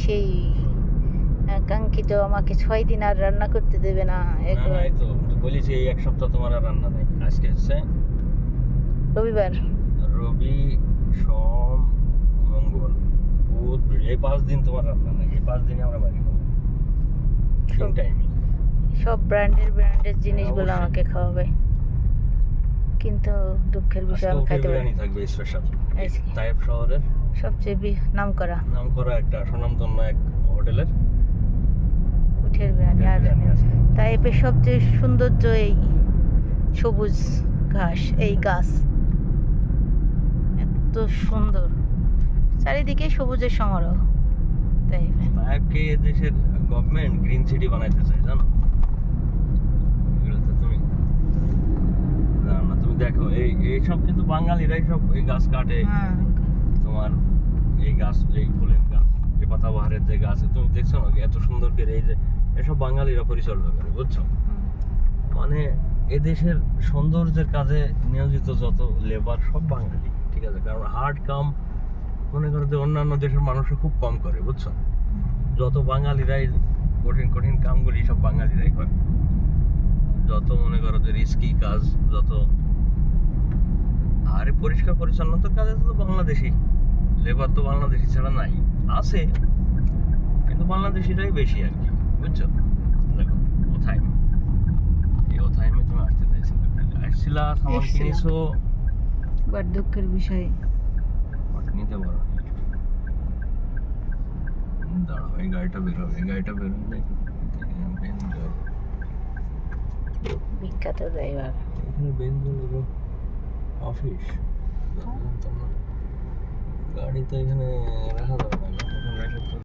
সেই কাঙ্ক্ষিত আমাকে 6 দিন আর রান্না করতে দেবে না। এই তো বলেছি এই এক সপ্তাহ তোমার আর রান্না নেই। আজকে হচ্ছে রবিবার, রবি, সোম, মঙ্গল, বুধ, এই 5 দিন তোমার রান্না নেই। এই 5 দিনে আমরা বাড়ি খাবো তিন টাইমই। সব ব্র্যান্ডের জিনিসগুলো অবশ্যই। আমাকে খাওয়াবে, কিন্তু দুঃখের বিষয় আমি খাইতে পারি বিরিয়ানি থাকবে স্পেশাল আজকে। তাইপ শহরের সবচেয়ে নামকরা একটা স্বনামধন্য এক হোটেলের উঠের বিরিয়ানি। আর বিরিয়ানি আছে। তাইপের সবচেয়ে সৌন্দর্য এই সবুজ ঘাস, এই গাছ এত সুন্দর, চারিদিকে সবুজের সমারোহ। তাইপকে দেশের গভর্নমেন্ট গ্রিন সিটি বানাইতে চায়, জানো? এগুলো তো তুমি জানো না। তুমি দেখো এই সব কিন্তু বাঙালিরাই সব এই গাছ কাটে। তোমার এই গাছ, এই ফুলের গাছ, এই পাতাবাহারের যে গাছ তুমি দেখছো না এত সুন্দর করে, এই যে এসব বাঙালিরা পরিচর্যা করে, বুঝছো? মানে এদেশের সৌন্দর্যের কাজে নিয়োজিত যত লেবার সব বাঙালি, ঠিক আছে? কারণ হার্ড কাম মনে করো যে অন্যান্য দেশের মানুষও খুব কম করে, বুঝছো? যত বাঙালিরাই কঠিন কামগুলি সব বাঙালিরাই করে। যত মনে করো যে রিস্কি কাজ, যত আর পরিষ্কার পরিচ্ছন্নতার কাজে তো বাংলাদেশি লেবার, তো বাংলাদেশি ছাড়া নাই, আছে কিন্তু বাংলাদেশিরাই বেশি আর কি, বুঝছো? দেখো কোথায় তুমি আসতে আসছিলা, সামান কিনেছো, বাট দুঃখের বিষয় নিতে পারো। দাঁড়াও, এই গাড়িটা বেরোবে, বিখ্যাত ড্রাইভার। এখানে বেঞ্জল অফিস গাড়ি তো এখানে রাখা যাবে